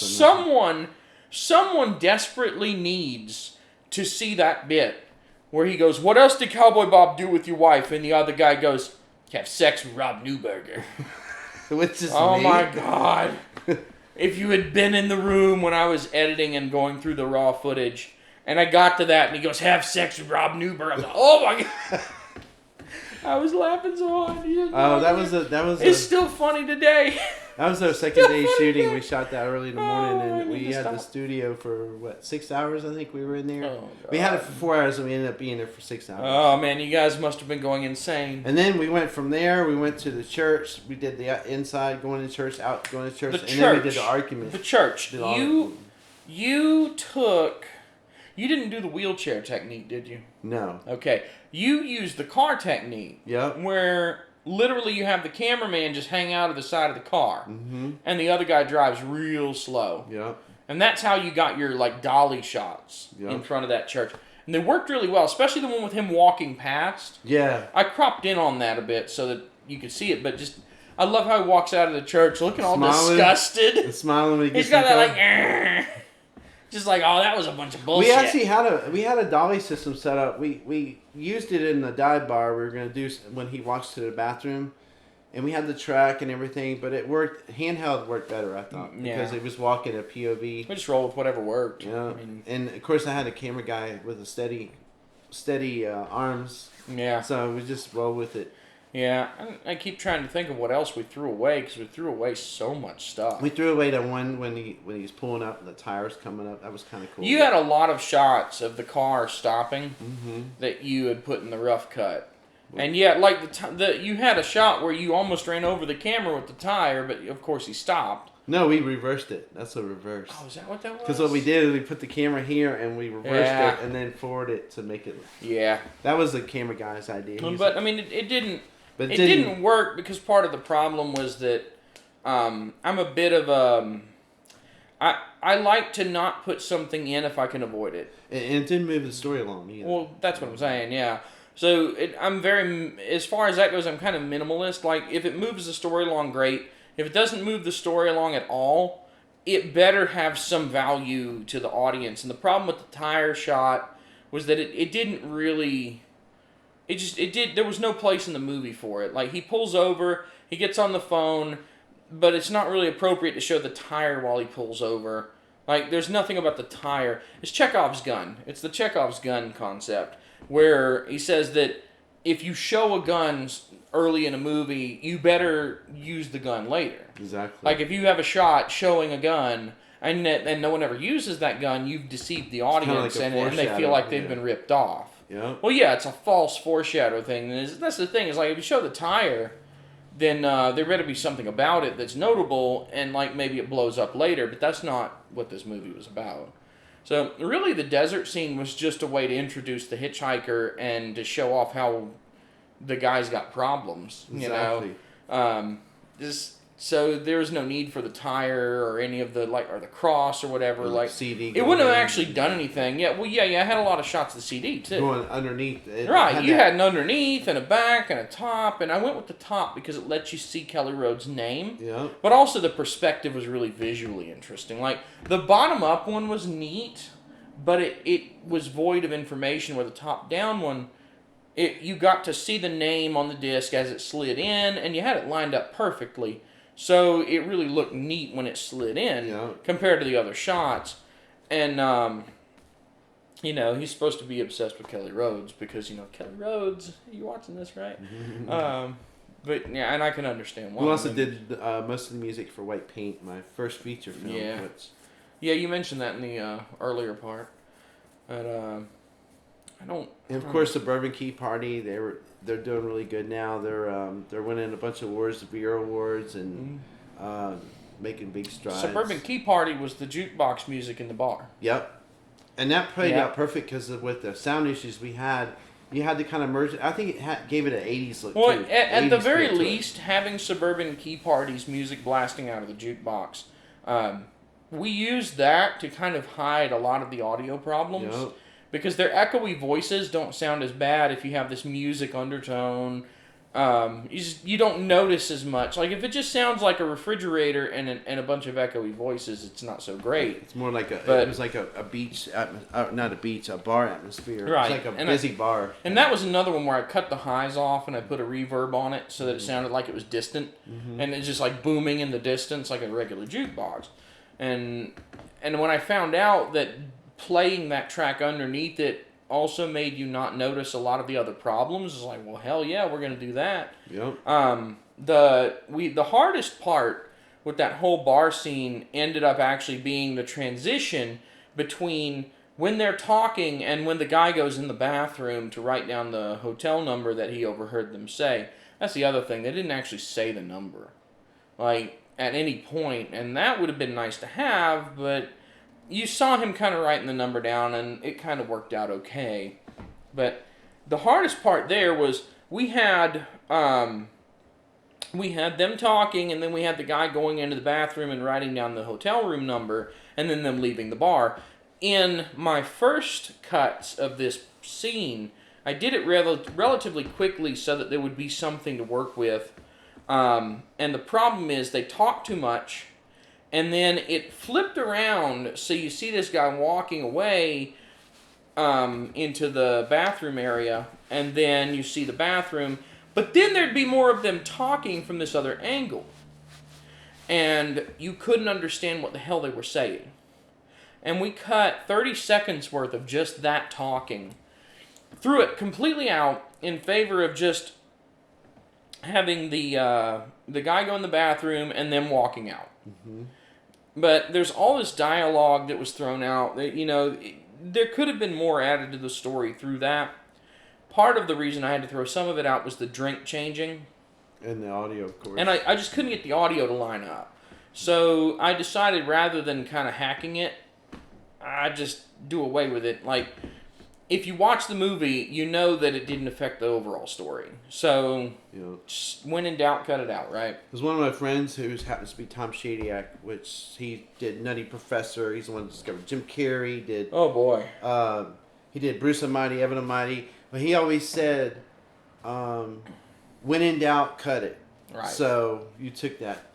Someone desperately needs to see that bit where he goes, "What else did Cowboy Bob do with your wife?" And the other guy goes, "Have sex with Rob Newberger." Which is oh me. My God. If you had been in the room when I was editing and going through the raw footage, and I got to that, and he goes, "Have sex with Rob Newberger." I was like, oh my God. I was laughing so hard. It's still funny today. That was our second day shooting. We shot that early in the morning, and we had the studio for 6 hours. I think we were in there. Oh, we had it for 4 hours, and we ended up being there for 6 hours. Oh man, you guys must have been going insane. And then we went from there. We went to the church. We did the inside, going to church, out, going to church, then we did the argument. The church. You didn't do the wheelchair technique, did you? No. Okay. You used the car technique. Yep. Where literally you have the cameraman just hang out of the side of the car. Mm-hmm. And the other guy drives real slow. Yep. And that's how you got your dolly shots in front of that church. And they worked really well, especially the one with him walking past. Yeah. I cropped in on that a bit so that you could see it, but just I love how he walks out of the church looking all disgusted. And smiling when he gets He's got that just like, oh, that was a bunch of bullshit. We actually had a dolly system set up. We used it in the dive bar. We were gonna do when he walks to the bathroom, and we had the track and everything. But it worked. Handheld worked better, I thought, because it was walking a POV. We just roll with whatever worked. Yeah, and of course I had a camera guy with a steady arms. Yeah. So we just roll with it. Yeah, I keep trying to think of what else we threw away because we threw away so much stuff. We threw away the one when he's pulling up and the tires coming up. That was kind of cool. You had a lot of shots of the car stopping that you had put in the rough cut. And yet, like you had a shot where you almost ran over the camera with the tire, but of course he stopped. No, we reversed it. That's a reverse. Oh, is that what that was? Because what we did is we put the camera here and we reversed it and then forward it to make it. Yeah. That was the camera guy's idea. But I mean, it didn't. It didn't work because part of the problem was that I'm a bit of I like to not put something in if I can avoid it. And it didn't move the story along either. Well, that's what I'm saying. Yeah. So I'm very, as far as that goes, I'm kind of minimalist. Like if it moves the story along, great. If it doesn't move the story along at all, it better have some value to the audience. And the problem with the tire shot was that it didn't really. There was no place in the movie for it. Like, he pulls over, he gets on the phone, but it's not really appropriate to show the tire while he pulls over. Like, there's nothing about the tire. It's Chekhov's gun. It's the Chekhov's gun concept, where he says that if you show a gun early in a movie, you better use the gun later. Exactly. Like, if you have a shot showing a gun, and no one ever uses that gun, you've deceived the audience, like and they feel like they've been ripped off. Yeah. Well, yeah, it's a false foreshadow thing. And that's the thing. Is like if you show the tire, then there better be something about it that's notable, and like maybe it blows up later. But that's not what this movie was about. So really, the desert scene was just a way to introduce the hitchhiker and to show off how the guy's got problems. Exactly. You know, so there was no need for the tire or any of the or the cross or whatever. Like CD. It wouldn't have actually done anything. Yeah, well, yeah, I had a lot of shots of the CD too. Going underneath. Right, you had an underneath and a back and a top, and I went with the top because it lets you see Kelly Rhodes' name. Yeah. But also the perspective was really visually interesting. Like the bottom up one was neat, but it was void of information. Where the top down one, you got to see the name on the disc as it slid in, and you had it lined up perfectly. So it really looked neat when it slid in compared to the other shots. And, he's supposed to be obsessed with Kelly Rhodes because, Kelly Rhodes, you watching this, right? But, yeah, and I can understand why. We also did most of the music for White Paint, my first feature film. Yeah. Yeah, you mentioned that in the earlier part. But, I don't... And, of course, Suburban Key Party, they're doing really good now. They're winning a bunch of awards, the Beer Awards, and making big strides. Suburban Key Party was the jukebox music in the bar. Yep, and that played out perfect because with the sound issues we had, you had to kind of merge it. I think it gave it an 80s look, well, too. At the very least, having Suburban Key Party's music blasting out of the jukebox, we used that to kind of hide a lot of the audio problems. Yep. Because their echoey voices don't sound as bad if you have this music undertone. You don't notice as much. Like if it just sounds like a refrigerator and a bunch of echoey voices, it's not so great. It's more like it was like a beach, not a beach, a bar atmosphere. Right. It's like a busy bar. And that was another one where I cut the highs off and I put a reverb on it so that it sounded like it was distant, and it's just like booming in the distance like a regular jukebox. And when I found out that playing that track underneath it also made you not notice a lot of the other problems. It's like, well, hell yeah, we're going to do that. Yep. The hardest part with that whole bar scene ended up actually being the transition between when they're talking and when the guy goes in the bathroom to write down the hotel number that he overheard them say. That's the other thing. They didn't actually say the number, like, at any point, and that would have been nice to have, but you saw him kind of writing the number down, and it kind of worked out okay. But the hardest part there was we had them talking, and then we had the guy going into the bathroom and writing down the hotel room number, and then them leaving the bar. In my first cuts of this scene, I did it relatively quickly so that there would be something to work with. And the problem is they talk too much. And then it flipped around, so you see this guy walking away into the bathroom area, and then you see the bathroom, but then there'd be more of them talking from this other angle. And you couldn't understand what the hell they were saying. And we cut 30 seconds worth of just that talking, threw it completely out in favor of just having the guy go in the bathroom and them walking out. Mm-hmm. But there's all this dialogue that was thrown out. That, there could have been more added to the story through that. Part of the reason I had to throw some of it out was the drink changing. And the audio, of course. And I just couldn't get the audio to line up. So I decided rather than kind of hacking it, I just do away with it. Like, if you watch the movie, you know that it didn't affect the overall story. So, just when in doubt, cut it out, right? There's one of my friends who happens to be Tom Shadyac, which he did Nutty Professor. He's the one that discovered Jim Carrey. Did Oh, boy. He did Bruce Almighty, Evan Almighty. But he always said, when in doubt, cut it. Right. So you took that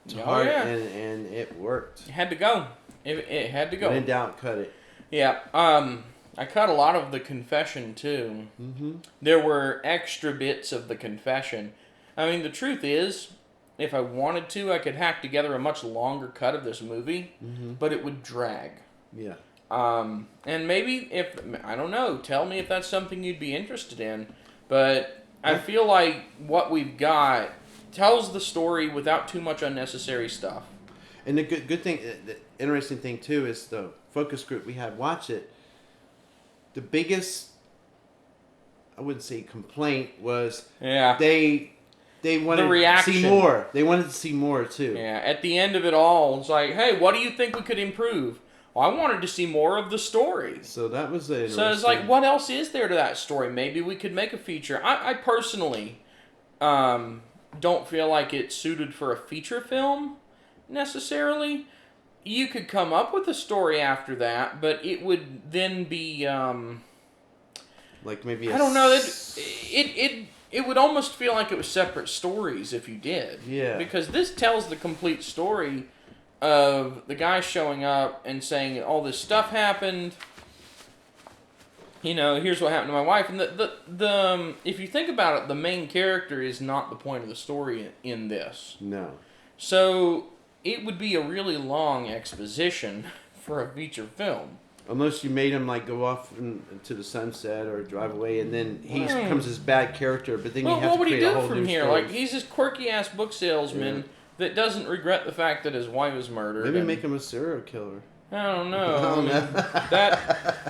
to heart, and it worked. It had to go. It had to go. When in doubt, cut it. Yeah. I cut a lot of the confession, too. Mm-hmm. There were extra bits of the confession. I mean, the truth is, if I wanted to, I could hack together a much longer cut of this movie, but it would drag. Yeah. And maybe I don't know, tell me if that's something you'd be interested in. But I feel like what we've got tells the story without too much unnecessary stuff. And the good thing, the interesting thing too, is the focus group we had watch it. The biggest, I wouldn't say complaint, was they wanted to see more. They wanted to see more too. Yeah, at the end of it all, it's like, hey, what do you think we could improve? Well, I wanted to see more of the story. So that was interesting. So it's like, what else is there to that story? Maybe we could make a feature. I personally don't feel like it's suited for a feature film necessarily. You could come up with a story after that, but it would then be like maybe I don't know. It would almost feel like it was separate stories if you did. Yeah. Because this tells the complete story of the guy showing up and saying all this stuff happened. Here's what happened to my wife. And the if you think about it, the main character is not the point of the story in this. No. So it would be a really long exposition for a feature film. Unless you made him like go off into the sunset or drive away, and then he becomes this bad character. But then you have to create a whole new story. What would he do from here? Like, he's this quirky ass book salesman that doesn't regret the fact that his wife was murdered. Maybe make him a serial killer. I don't know.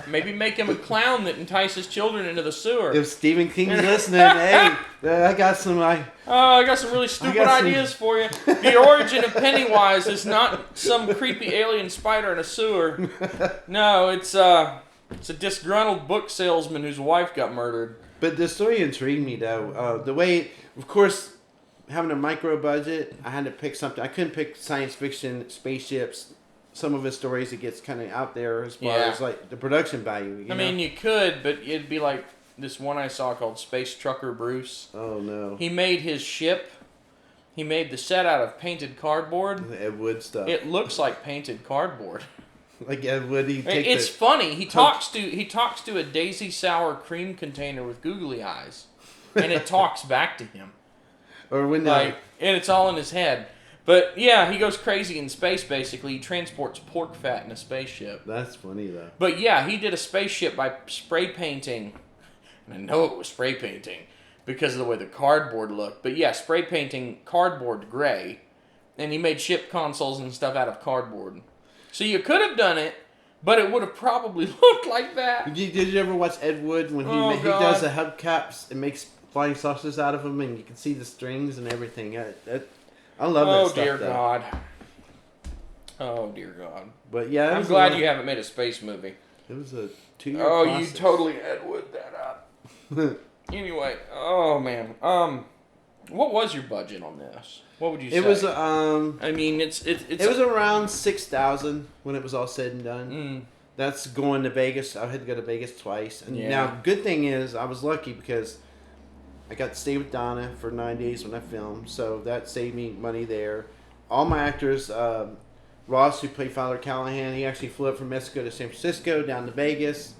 Maybe make him a clown that entices children into the sewer. If Stephen King's listening, hey, I got some. I got some really stupid ideas for you. The origin of Pennywise is not some creepy alien spider in a sewer. No, it's a disgruntled book salesman whose wife got murdered. But the story intrigued me though. The way, of course, having a micro budget, I had to pick something. I couldn't pick science fiction, spaceships. Some of his stories, it gets kind of out there as far as like the production value. I mean, you could, but it'd be like this one I saw called Space Trucker Bruce. Oh no! He made his ship. He made the set out of painted cardboard. The Ed Wood stuff. It looks like painted cardboard. Like Ed Wood, it's funny. He talks to a Daisy Sour cream container with googly eyes, and it talks back to him. Or when and it's all in his head. But yeah, he goes crazy in space. Basically, he transports pork fat in a spaceship. That's funny though. But yeah, he did a spaceship by spray painting, and I know it was spray painting because of the way the cardboard looked. But yeah, spray painting cardboard gray, and he made ship consoles and stuff out of cardboard. So you could have done it, but it would have probably looked like that. Did you ever watch Ed Wood when he does the hubcaps and makes flying saucers out of them, and you can see the strings and everything? I love that stuff. Oh dear God! But yeah, I'm glad you haven't made a space movie. It was a 2-year Oh, process. you totally Ed Wood that up. Anyway, oh man, what was your budget on this? What would you say? It was I mean, it was around $6,000 when it was all said and done. Mm. That's going to Vegas. I had to go to Vegas twice. And Yeah. now, good thing is I was lucky because I got to stay with Donna for 9 days when I filmed, so that saved me money there. All my actors, Ross, who played Father Callahan, he actually flew up from Mexico to San Francisco, down to Vegas,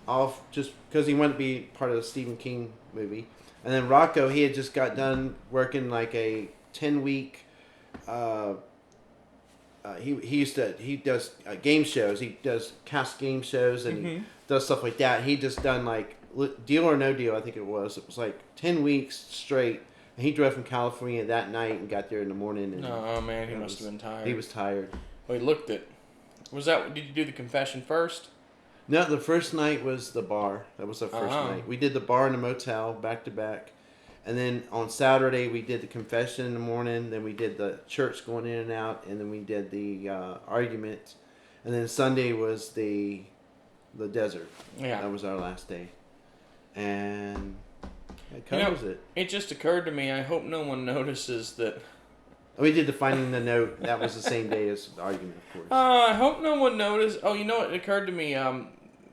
all just because he wanted to be part of the Stephen King movie. And then Rocco, he had just got done working like a 10-week. He does game shows. He does cast game shows and he does stuff like that. He just done like Deal or No Deal, I think it was. It was like 10 weeks straight And he drove from California that night and got there in the morning. And Oh man, he must have been tired. He was tired. Well, he looked it. Did you do the confession first? No, the first night was the bar. That was the first night. We did the bar and the motel back to back. And then on Saturday, we did the confession in the morning. Then we did the church going in and out. And then we did the argument. And then Sunday was the desert. Yeah. That was our last day. And that covers it. It just occurred to me, I hope no one notices that... We did the finding the note. That was the same day as the argument, of course. I hope no one noticed... Oh, you know what? It occurred to me,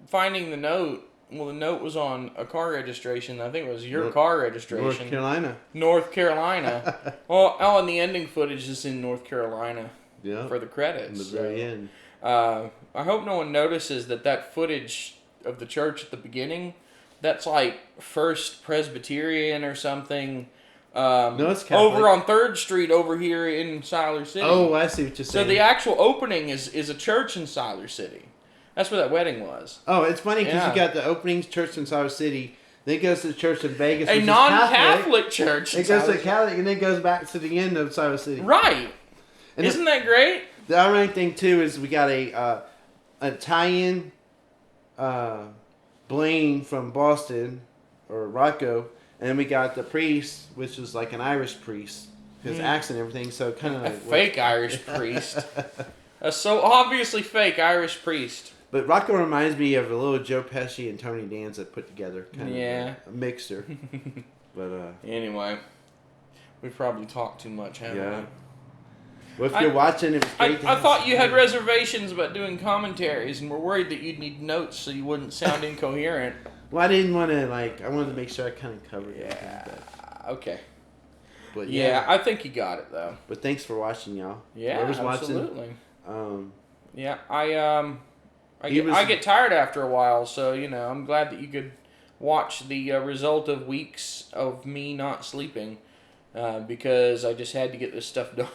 finding the note... Well, the note was on a car registration. I think it was your car registration. North Carolina. North Carolina. And the ending footage is in North Carolina. Yeah. For the credits. In the very end. I hope no one notices that footage of the church at the beginning, that's like First Presbyterian or something. No, it's Catholic. Over on 3rd Street over here in Siler City. Oh, I see what you're saying. So the actual opening is a church in Siler City. That's where that wedding was. Oh, it's funny because you got the opening church in Siler City, then it goes to the church in Vegas, a non-Catholic church. It goes to Catholic, and then goes back to the end of Siler City. Right. And Isn't that great? The ironic thing too is we got a Italian Blaine from Boston or Rocco, and then we got the priest, which is like an Irish priest, his accent and everything. So kind of a fake Irish priest, a so obviously fake Irish priest. But Rocco reminds me of a little Joe Pesci and Tony Danza put together, kind of a mixture. But anyway, we probably talked too much, haven't we? Well, if you're watching, it was great. I thought you had reservations about doing commentaries, and were worried that you'd need notes so you wouldn't sound incoherent. Well, I didn't want to I wanted to make sure I kind of covered it. Okay. But I think you got it though. But thanks for watching, y'all. Yeah, whoever's absolutely. Watching. Yeah, I get tired after a while, so I'm glad that you could watch the result of weeks of me not sleeping, because I just had to get this stuff done.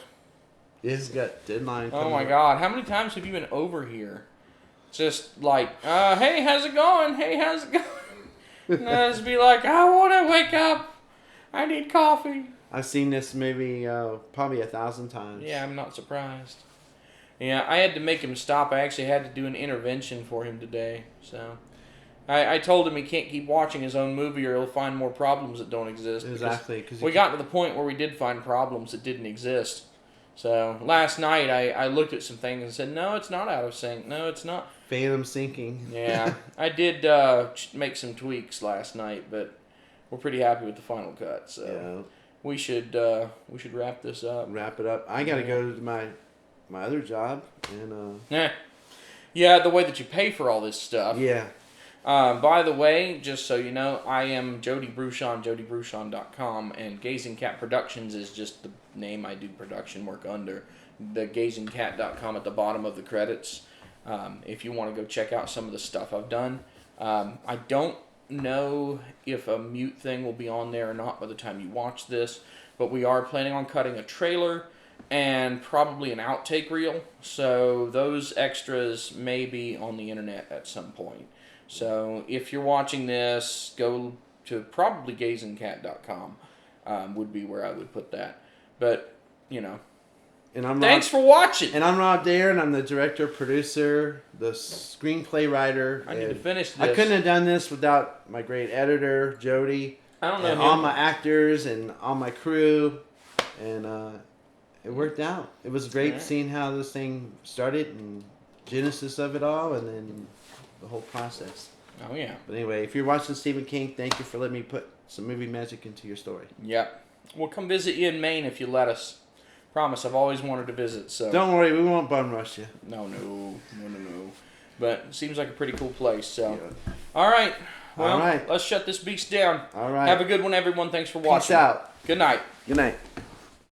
It's got deadline. Oh my God! How many times have you been over here? Just like, hey, how's it going? Hey, how's it going? And I just be like, I want to wake up. I need coffee. I've seen this movie probably 1,000 times. Yeah, I'm not surprised. Yeah, I had to make him stop. I actually had to do an intervention for him today. So, I told him he can't keep watching his own movie or he'll find more problems that don't exist. Exactly. Because we got to the point where we did find problems that didn't exist. So, last night I looked at some things and said, no, it's not out of sync. No, it's not. Phantom syncing. Yeah, I did make some tweaks last night, but we're pretty happy with the final cut. So, we should wrap this up. Wrap it up. I got to go to my other job and yeah, the way that you pay for all this stuff. Yeah. By the way, just so you know, I am Jody Bruchon, jodybruchon.com, and Gazing Cat Productions is just the name I do production work under. The gazingcat.com at the bottom of the credits. If you want to go check out some of the stuff I've done. I don't know if a mute thing will be on there or not by the time you watch this, but we are planning on cutting a trailer and probably an outtake reel, so those extras may be on the internet at some point. So if you're watching this, go to probably gazingcat.com would be where I would put that. But, and thanks for watching. And I'm Rob Darren. I'm the director, producer, the screenplay writer. I need to finish this. I couldn't have done this without my great editor, Jody. I don't know and him. all my actors and all my crew. And it worked out. It was great seeing how this thing started and genesis of it all, and then the whole process. Oh, yeah. But anyway, if you're watching Stephen King, thank you for letting me put some movie magic into your story. Yep. We'll come visit you in Maine if you let us. Promise, I've always wanted to visit. So don't worry, we won't bum rush you. No. But it seems like a pretty cool place. So, all right. Well, all right. Let's shut this beast down. All right. Have a good one, everyone. Thanks for watching. Peace out. Good night. Good night.